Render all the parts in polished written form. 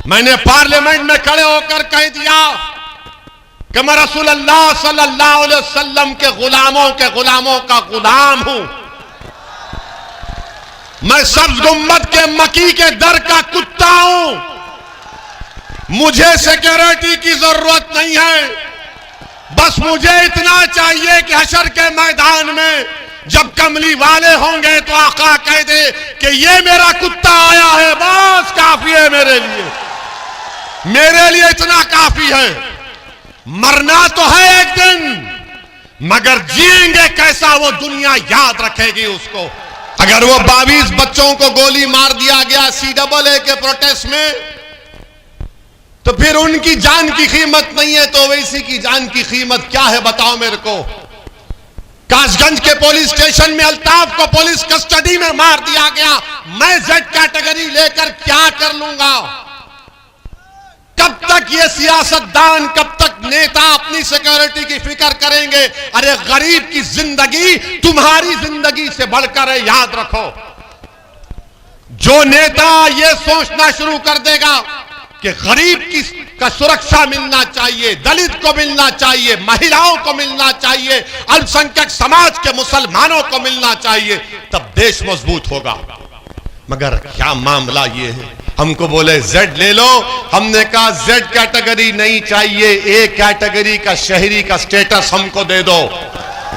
मैंने पार्लियामेंट में खड़े होकर कह दिया कि मैं रसूलुल्लाह सल्लल्लाहु अलैहि वसल्लम के गुलामों का गुलाम हूं। मैं सब्ज गुम्बद के मकी के दर का कुत्ता हूं। मुझे सिक्योरिटी की जरूरत नहीं है। बस मुझे इतना चाहिए कि हशर के मैदान में जब कमली वाले होंगे तो आका कह दे कि ये मेरा कुत्ता आया है, बस काफी है मेरे लिए इतना काफी है। मरना तो है एक दिन, मगर जिएंगे कैसा वो दुनिया याद रखेगी उसको। अगर वो 22 बच्चों को गोली मार दिया गया CAA के प्रोटेस्ट में, तो फिर उनकी जान की कीमत नहीं है तो ओवैसी की जान की कीमत क्या है बताओ मेरे को। कासगंज के पुलिस स्टेशन में अल्ताफ को पुलिस कस्टडी में मार दिया गया। मैं Z कैटेगरी लेकर क्या कर लूंगा? कब तक ये सियासतदान, कब तक नेता अपनी सिक्योरिटी की फिक्र करेंगे? अरे गरीब की जिंदगी तुम्हारी जिंदगी से बढ़कर है, याद रखो। जो नेता ये सोचना शुरू कर देगा कि गरीब का सुरक्षा मिलना चाहिए, दलित को मिलना चाहिए, महिलाओं को मिलना चाहिए, अल्पसंख्यक समाज के मुसलमानों को मिलना चाहिए, तब देश मजबूत होगा। मगर क्या मामला ये है, हमको बोले Z ले लो। हमने कहा Z कैटेगरी नहीं चाहिए, A कैटेगरी का शहरी का स्टेटस हमको दे दो,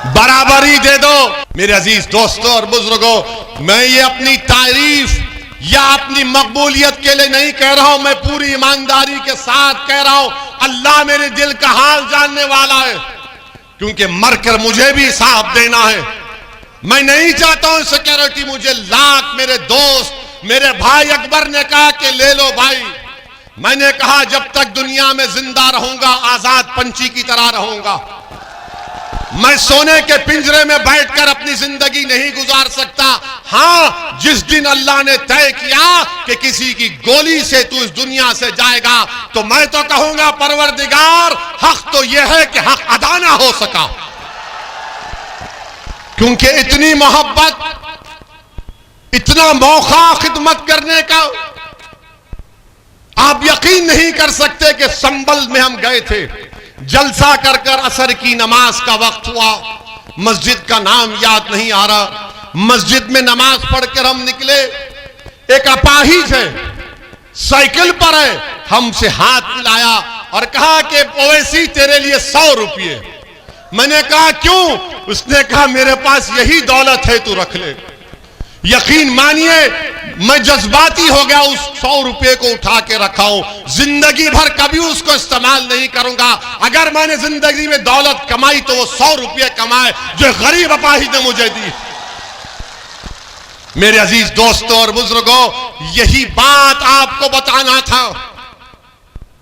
बराबरी दे दो। मेरे अजीज दोस्तों और बुजुर्गों, मैं ये अपनी तारीफ या अपनी मकबूलियत के लिए नहीं कह रहा हूं, मैं पूरी ईमानदारी के साथ कह रहा हूं। अल्लाह मेरे दिल का हाल जानने वाला है, क्योंकि मरकर मुझे भी हिसाब देना है। मैं नहीं चाहता हूं सिक्योरिटी मुझे लाख। मेरे दोस्त, मेरे भाई अकबर ने कहा कि ले लो भाई। मैंने कहा जब तक दुनिया में जिंदा रहूंगा आजाद पंछी की तरह रहूंगा। मैं सोने के पिंजरे में बैठकर अपनी जिंदगी नहीं गुजार सकता। हां, जिस दिन अल्लाह ने तय किया कि किसी की गोली से तू इस दुनिया से जाएगा, तो मैं तो कहूंगा परवरदिगार, हक तो यह है कि हक अदा ना हो सका, क्योंकि इतनी मोहब्बत, इतना मौका खिदमत करने का। आप यकीन नहीं कर सकते कि संभल में हम गए थे, जलसा कर कर असर की नमाज का वक्त हुआ। मस्जिद का नाम याद नहीं आ रहा। मस्जिद में नमाज पढ़कर हम निकले। एक अपाहिज है, साइकिल पर है, हमसे हाथ मिलाया और कहा कि ओवैसी तेरे लिए 100 रुपये। मैंने कहा क्यों? उसने कहा मेरे पास यही दौलत है, तू रख ले। यकीन मानिए मैं जज्बाती हो गया, उस 100 रुपये को उठा के रखा हूं। जिंदगी भर कभी उसको इस्तेमाल नहीं करूंगा। अगर मैंने जिंदगी में दौलत कमाई तो वो 100 रुपये कमाए जो गरीब अपाहिज ने मुझे दी। मेरे अजीज दोस्तों और बुजुर्गों, यही बात आपको बताना था।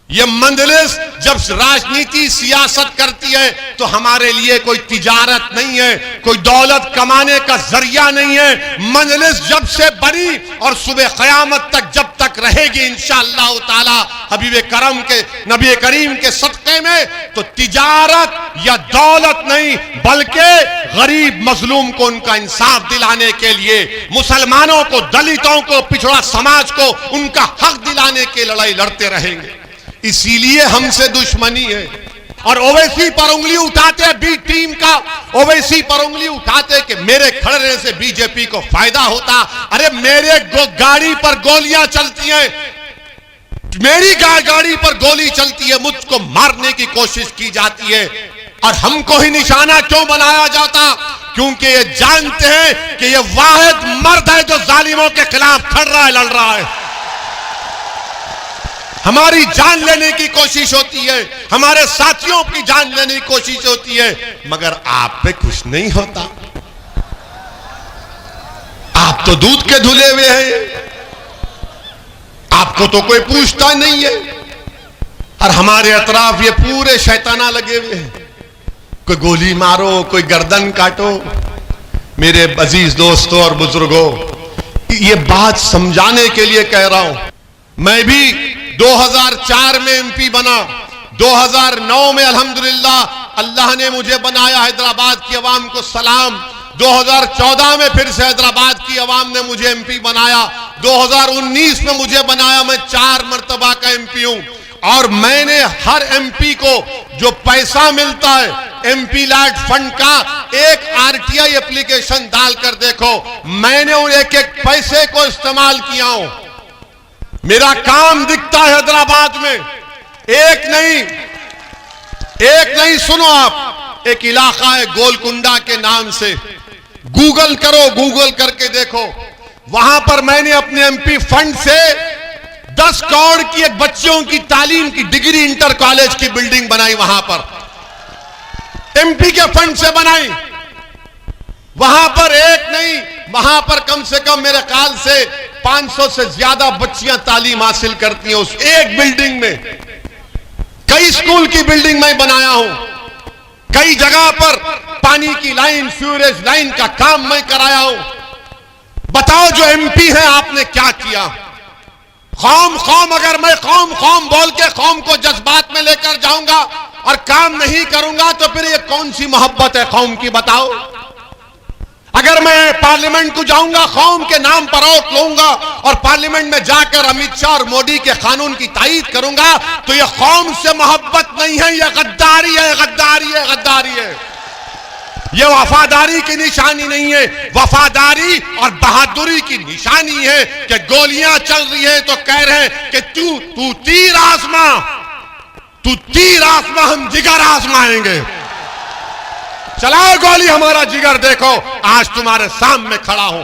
ये मंजलिस जब राजनीति सियासत करती है तो हमारे लिए कोई तिजारत नहीं है, कोई दौलत कमाने का जरिया नहीं है। मंजलिस जब से बनी और सुबह क़यामत तक जब तक रहेगी इंशाअल्लाह ताला हबीब करम के नबी करीम के सदक़े में, तो तिजारत या दौलत नहीं बल्कि गरीब मजलूम को उनका इंसाफ दिलाने के लिए, मुसलमानों को, दलितों को, पिछड़ा समाज को उनका हक दिलाने की लड़ाई लड़ते रहेंगे। इसीलिए हमसे दुश्मनी है। और ओवैसी पर उंगली उठाते बी टीम का, ओवैसी पर उंगली उठाते कि मेरे खड़े से बीजेपी को फायदा होता। अरे मेरे गाड़ी पर गोलियां चलती हैं, मेरी गाड़ी पर गोली चलती है, मुझको मारने की कोशिश की जाती है, और हमको ही निशाना क्यों बनाया जाता? क्योंकि ये जानते हैं कि ये वाहिद मर्द है जो जालिमों के खिलाफ खड़ रहा है, लड़ रहा है। हमारी जान लेने की कोशिश होती है, हमारे साथियों की जान लेने की कोशिश होती है, मगर आप पे कुछ नहीं होता। आप तो दूध के धुले हुए हैं, आपको तो कोई पूछता नहीं है। और हमारे अतराफ ये पूरे शैताना लगे हुए हैं, कोई गोली मारो, कोई गर्दन काटो। मेरे अजीज दोस्तों और बुजुर्गों, ये बात समझाने के लिए कह रहा हूं। मैं भी 2004 में MP बना, 2009 में अल्हम्दुलिल्लाह अल्लाह ने मुझे बनाया, हैदराबाद की अवाम को सलाम। 2014 में फिर से हैदराबाद की अवाम ने मुझे MP बनाया, 2019 में मुझे बनाया, मैं 4 मरतबा का एमपी हूं और मैंने हर एमपी को जो पैसा मिलता है एमपी लैड फंड का, एक आरटीआई एप्लीकेशन डालकर देखो, मैंने उन एक एक पैसे को इस्तेमाल किया हूं। मेरा काम दिखता है हैदराबाद में। एक नहीं, सुनो आप, एक इलाका है गोलकुंडा के नाम से, गूगल करो, गूगल करके देखो, वहां पर मैंने अपने एमपी फंड से 10 करोड़ की एक बच्चों की तालीम की डिग्री इंटर कॉलेज की बिल्डिंग बनाई, वहां पर एमपी के फंड से बनाई। वहां पर एक नहीं, वहां पर कम से कम मेरे ख्याल से 500 से ज्यादा बच्चियां तालीम हासिल करती हैं उस एक बिल्डिंग में। कई स्कूल की बिल्डिंग मैं बनाया हूं, कई जगह पर पानी की लाइन, सीवरेज लाइन का काम मैं कराया हूं। बताओ जो एमपी है आपने क्या किया? कौम अगर मैं कौम बोल के कौम को जज्बात में लेकर जाऊंगा और काम नहीं करूंगा तो फिर ये कौन सी मोहब्बत है कौम की? बताओ। अगर मैं पार्लियामेंट को जाऊंगा, कौम के नाम पर वोट लूंगा और पार्लियामेंट में जाकर अमित शाह और मोदी के कानून की तायीद करूंगा, तो यह कौम से मोहब्बत नहीं है, यह गद्दारी है, गद्दारी है, गद्दारी है। यह वफादारी की निशानी नहीं है, वफादारी और बहादुरी की निशानी है कि गोलियां चल रही है तो कह रहे हैं कि तू तीर आजमा, हम जिगर आजमाएंगे। चलाओ गोली, हमारा जिगर देखो, आज तुम्हारे सामने खड़ा हूं।